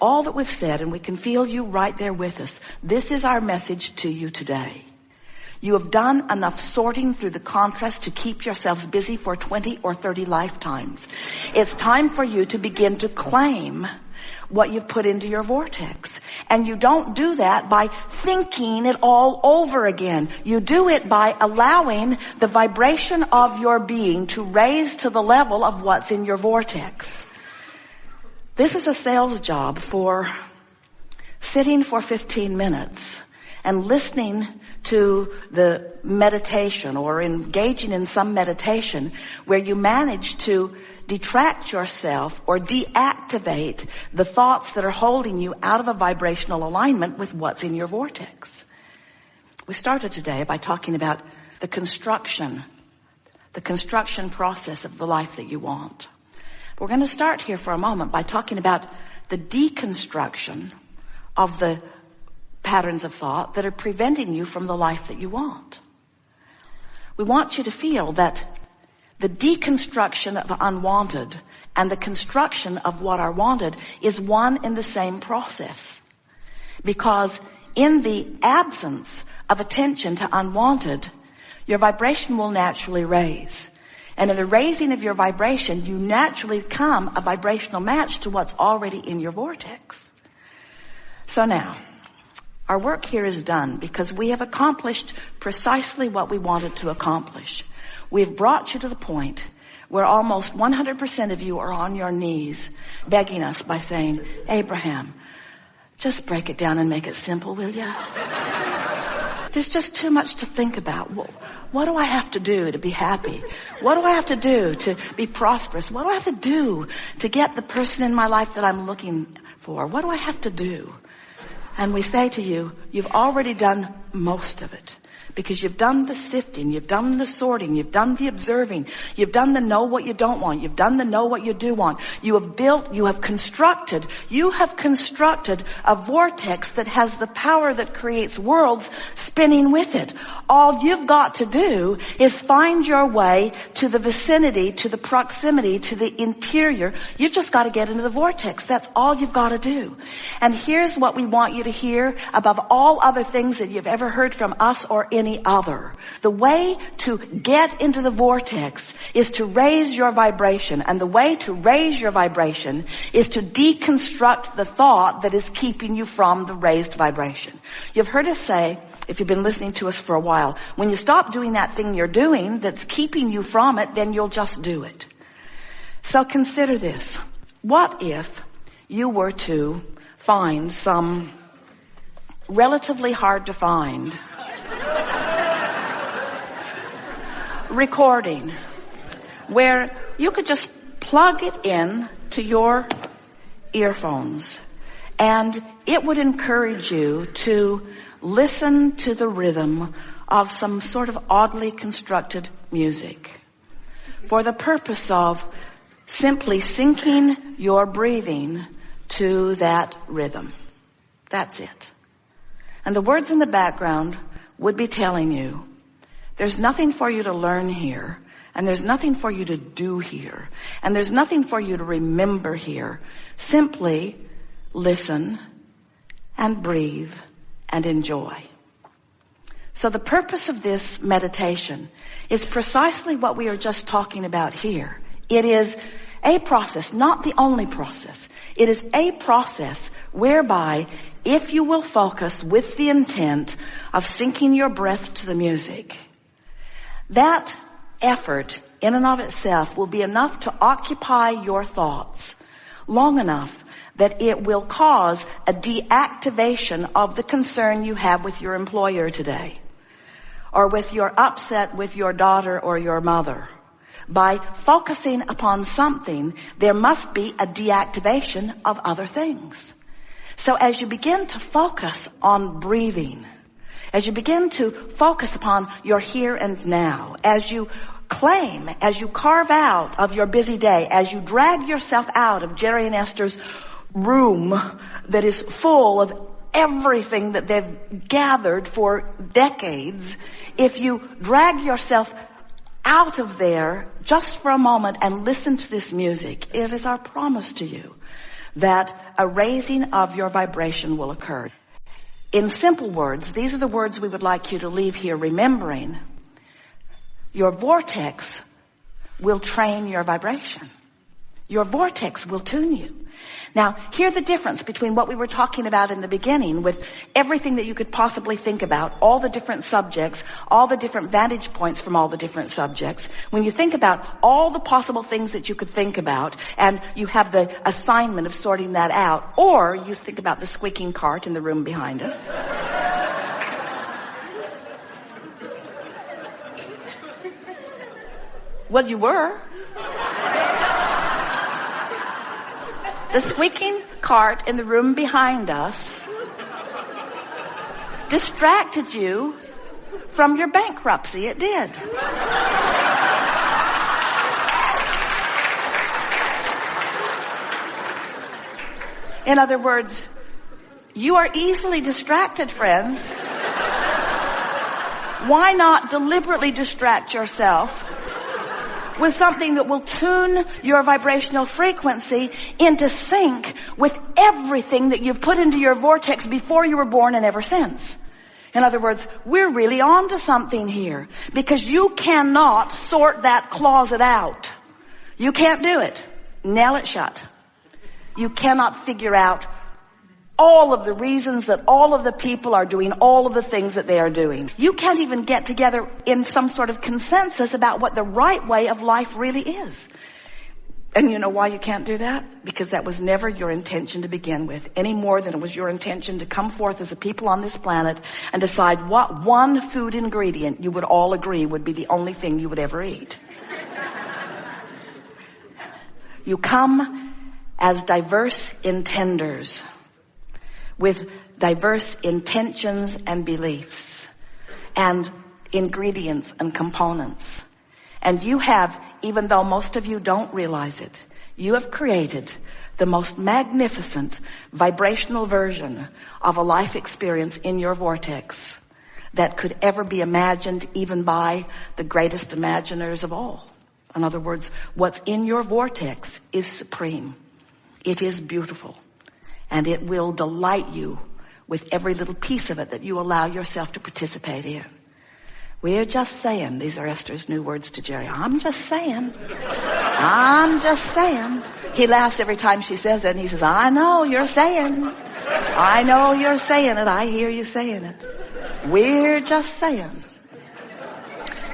all that we've said, and we can feel you right there with us. This is our message to you today. You have done enough sorting through the contrast to keep yourselves busy for 20 or 30 lifetimes. It's time for you to begin to claim what you've put into your vortex. And you don't do that by thinking it all over again. You do it by allowing the vibration of your being to raise to the level of what's in your vortex. This is a sales job for sitting for 15 minutes and listening to the meditation or engaging in some meditation where you manage to detract yourself or deactivate the thoughts that are holding you out of a vibrational alignment with what's in your vortex. We started today by talking about the construction process of the life that you want. We're going to start here for a moment by talking about the deconstruction of the patterns of thought that are preventing you from the life that you want. We want you to feel that the deconstruction of unwanted and the construction of what are wanted is one and the same process. Because in the absence of attention to unwanted, your vibration will naturally raise. And in the raising of your vibration, you naturally become a vibrational match to what's already in your vortex. So now, our work here is done because we have accomplished precisely what we wanted to accomplish. We've brought you to the point where almost 100% of you are on your knees begging us by saying, Abraham, just break it down and make it simple, will you? There's just too much to think about. What do I have to do to be happy? What do I have to do to be prosperous? What do I have to do to get the person in my life that I'm looking for? What do I have to do? And we say to you, you've already done most of it. Because you've done the sifting, you've done the sorting, you've done the observing, you've done the know what you don't want, you've done the know what you do want. You have constructed a vortex that has the power that creates worlds spinning with it. All you've got to do is find your way to the vicinity, to the proximity, to the interior. You've just got to get into the vortex. That's all you've got to do. And here's what we want you to hear above all other things that you've ever heard from us or any other. The way to get into the vortex is to raise your vibration. And the way to raise your vibration is to deconstruct the thought that is keeping you from the raised vibration. You've heard us say, if you've been listening to us for a while, when you stop doing that thing you're doing that's keeping you from it, then you'll just do it. So consider this. What if you were to find some relatively hard to find recording where you could just plug it in to your earphones and it would encourage you to listen to the rhythm of some sort of oddly constructed music for the purpose of simply syncing your breathing to that rhythm. That's it. And the words in the background would be telling you, there's nothing for you to learn here, and there's nothing for you to do here, and there's nothing for you to remember here. Simply listen and breathe and enjoy. So the purpose of this meditation is precisely what we are just talking about here. It is a process, not the only process. It is a process whereby if you will focus with the intent of syncing your breath to the music, that effort in and of itself will be enough to occupy your thoughts long enough that it will cause a deactivation of the concern you have with your employer today, or with your upset with your daughter or your mother. By focusing upon something, there must be a deactivation of other things. So as you begin to focus on breathing, as you begin to focus upon your here and now, as you claim, as you carve out of your busy day, as you drag yourself out of Jerry and Esther's room that is full of everything that they've gathered for decades, if you drag yourself out of there just for a moment and listen to this music, it is our promise to you that a raising of your vibration will occur. In simple words, these are the words we would like you to leave here remembering. Your vortex will train your vibration. Your vortex will tune you. Now, here's the difference between what we were talking about in the beginning with everything that you could possibly think about, all the different subjects, all the different vantage points from all the different subjects. When you think about all the possible things that you could think about, and you have the assignment of sorting that out, or you think about the squeaking cart in the room behind us. Well, you were. The squeaking cart in the room behind us distracted you from your bankruptcy. It did. In other words, you are easily distracted, friends. Why not deliberately distract yourself with something that will tune your vibrational frequency into sync with everything that you've put into your vortex before you were born and ever since? In other words, we're really on to something here, because you cannot sort that closet out. You can't do it. Nail it shut. You cannot figure out all of the reasons that all of the people are doing all of the things that they are doing. You can't even get together in some sort of consensus about what the right way of life really is. And you know why you can't do that? Because that was never your intention to begin with, any more than it was your intention to come forth as a people on this planet and decide what one food ingredient you would all agree would be the only thing you would ever eat. You come as diverse intenders, with diverse intentions and beliefs and ingredients and components. And you have, even though most of you don't realize it, you have created the most magnificent vibrational version of a life experience in your vortex that could ever be imagined even by the greatest imaginers of all. In other words, what's in your vortex is supreme. It is beautiful. And it will delight you with every little piece of it that you allow yourself to participate in. We're just saying, these are Esther's new words to Jerry. I'm just saying. I'm just saying. He laughs every time she says it, and he says, I know you're saying. I know you're saying it. I hear you saying it. We're just saying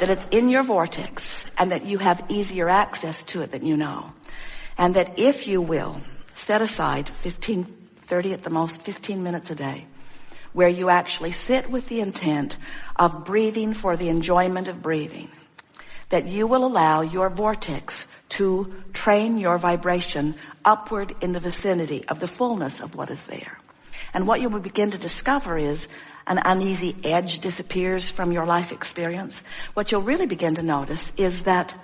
that it's in your vortex and that you have easier access to it than you know. And that if you will set aside 30 at the most, 15 minutes a day, where you actually sit with the intent of breathing for the enjoyment of breathing, that you will allow your vortex to train your vibration upward in the vicinity of the fullness of what is there. And what you will begin to discover is an uneasy edge disappears from your life experience. What you'll really begin to notice is that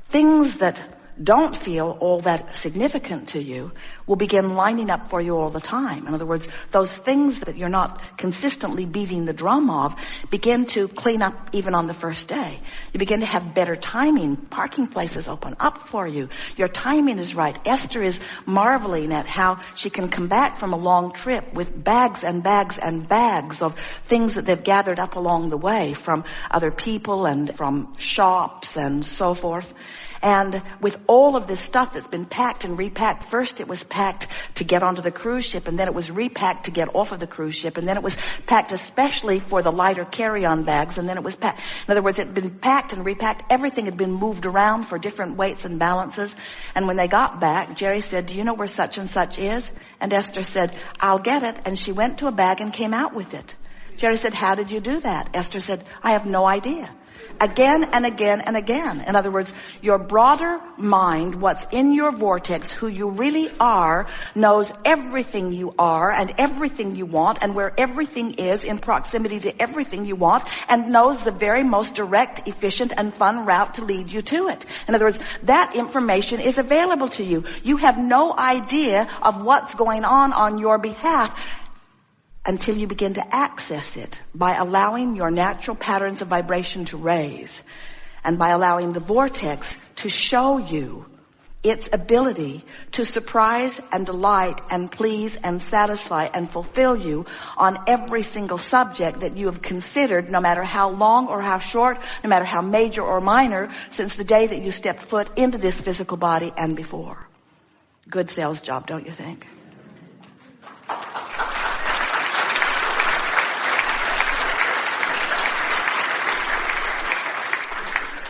things that don't feel all that significant to you will begin lining up for you all the time. In other words, those things that you're not consistently beating the drum of begin to clean up even on the first day. You begin to have better timing. Parking places open up for you. Your timing is right. Esther is marveling at how she can come back from a long trip with bags and bags and bags of things that they've gathered up along the way from other people and from shops and so forth. And with all of this stuff that's been packed and repacked, first it was packed to get onto the cruise ship, and then it was repacked to get off of the cruise ship, and then it was packed especially for the lighter carry-on bags, and then it was packed. In other words, it had been packed and repacked. Everything had been moved around for different weights and balances. And when they got back, Jerry said, do you know where such and such is? And Esther said, I'll get it. And she went to a bag and came out with it. Jerry said, how did you do that? Esther said, I have no idea. Again and again and again. In other words, your broader mind, what's in your vortex, who you really are, knows everything you are and everything you want and where everything is in proximity to everything you want, and knows the very most direct, efficient, and fun route to lead you to it. In other words, that information is available to you. You have no idea of what's going on your behalf until you begin to access it by allowing your natural patterns of vibration to raise and by allowing the vortex to show you its ability to surprise and delight and please and satisfy and fulfill you on every single subject that you have considered, no matter how long or how short, no matter how major or minor, since the day that you stepped foot into this physical body and before. Good sales job, don't you think?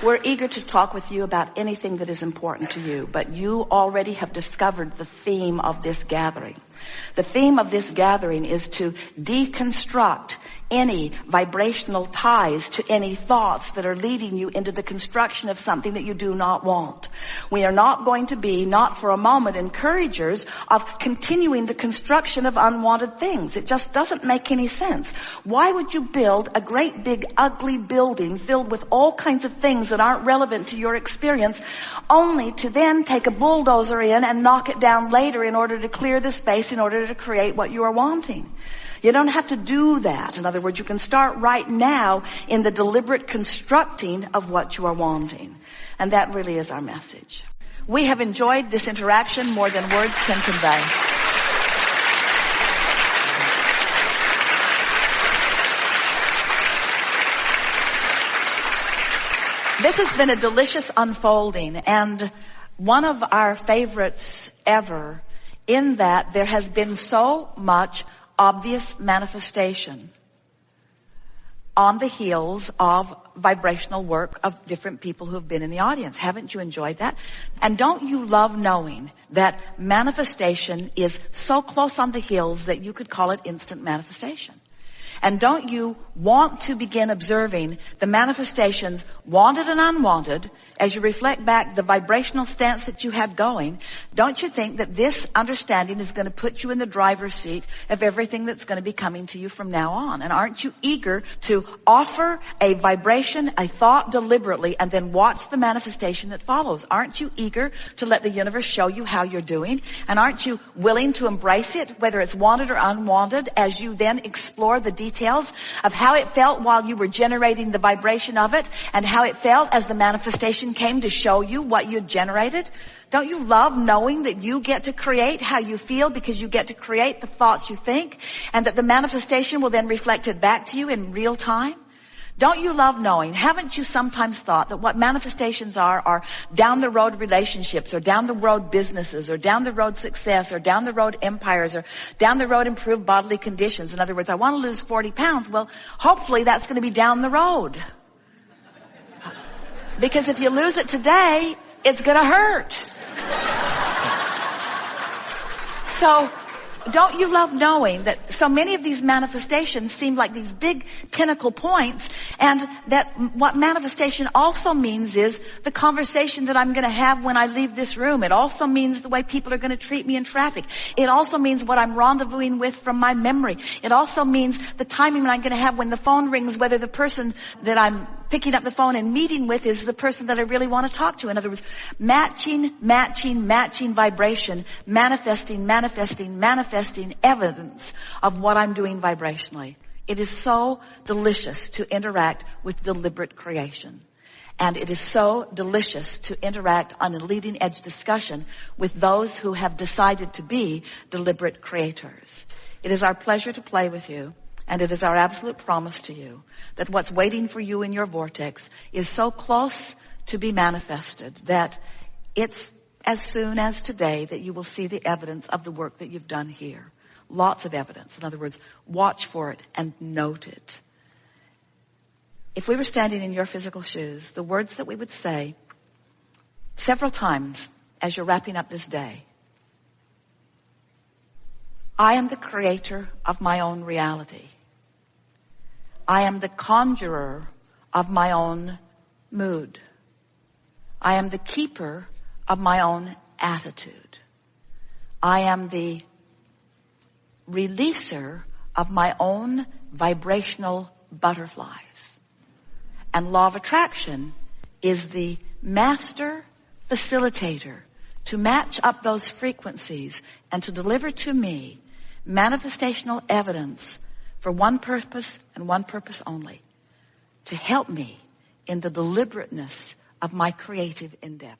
We're eager to talk with you about anything that is important to you, but you already have discovered the theme of this gathering. The theme of this gathering is to deconstruct any vibrational ties to any thoughts that are leading you into the construction of something that you do not want. We are not going to be, not for a moment, encouragers of continuing the construction of unwanted things. It just doesn't make any sense. Why would you build a great big ugly building filled with all kinds of things that aren't relevant to your experience, only to then take a bulldozer in and knock it down later in order to clear the space in order to create what you are wanting? You don't have to do that. In other words, you can start right now in the deliberate constructing of what you are wanting. And that really is our message. We have enjoyed this interaction more than words can convey. This has been a delicious unfolding, and one of our favorites ever, in that there has been so much obvious manifestation on the heels of vibrational work of different people who have been in the audience. Haven't you enjoyed that? And don't you love knowing that manifestation is so close on the heels that you could call it instant manifestation? And don't you want to begin observing the manifestations, wanted and unwanted, as you reflect back the vibrational stance that you had going? Don't you think that this understanding is going to put you in the driver's seat of everything that's going to be coming to you from now on? And aren't you eager to offer a vibration, a thought deliberately, and then watch the manifestation that follows? Aren't you eager to let the universe show you how you're doing? And aren't you willing to embrace it, whether it's wanted or unwanted, as you then explore the details of how it felt while you were generating the vibration of it, and how it felt as the manifestation came to show you what you generated? Don't you love knowing that you get to create how you feel, because you get to create the thoughts you think, and that the manifestation will then reflect it back to you in real time? Don't you love knowing? Haven't you sometimes thought that what manifestations are down the road relationships, or down the road businesses, or down the road success, or down the road empires, or down the road improved bodily conditions? In other words, I want to lose 40 pounds. Well, hopefully that's going to be down the road. Because if you lose it today, it's going to hurt. So, don't you love knowing that so many of these manifestations seem like these big pinnacle points, and that what manifestation also means is the conversation that I'm going to have when I leave this room. It also means the way people are going to treat me in traffic. It also means what I'm rendezvousing with from my memory. It also means the timing I'm going to have when the phone rings, whether the person that I'm picking up the phone and meeting with is the person that I really want to talk to. In other words, matching vibration, manifesting evidence of what I'm doing vibrationally. It is so delicious to interact with deliberate creation. And it is so delicious to interact on a leading edge discussion with those who have decided to be deliberate creators. It is our pleasure to play with you. And it is our absolute promise to you that what's waiting for you in your vortex is so close to be manifested that it's as soon as today that you will see the evidence of the work that you've done here. Lots of evidence. In other words, watch for it and note it. If we were standing in your physical shoes, the words that we would say several times as you're wrapping up this day: I am the creator of my own reality. I am the conjurer of my own mood. I am the keeper of my own attitude. I am the releaser of my own vibrational butterflies. And law of attraction is the master facilitator to match up those frequencies and to deliver to me manifestational evidence for one purpose and one purpose only: to help me in the deliberateness of my creative endeavor.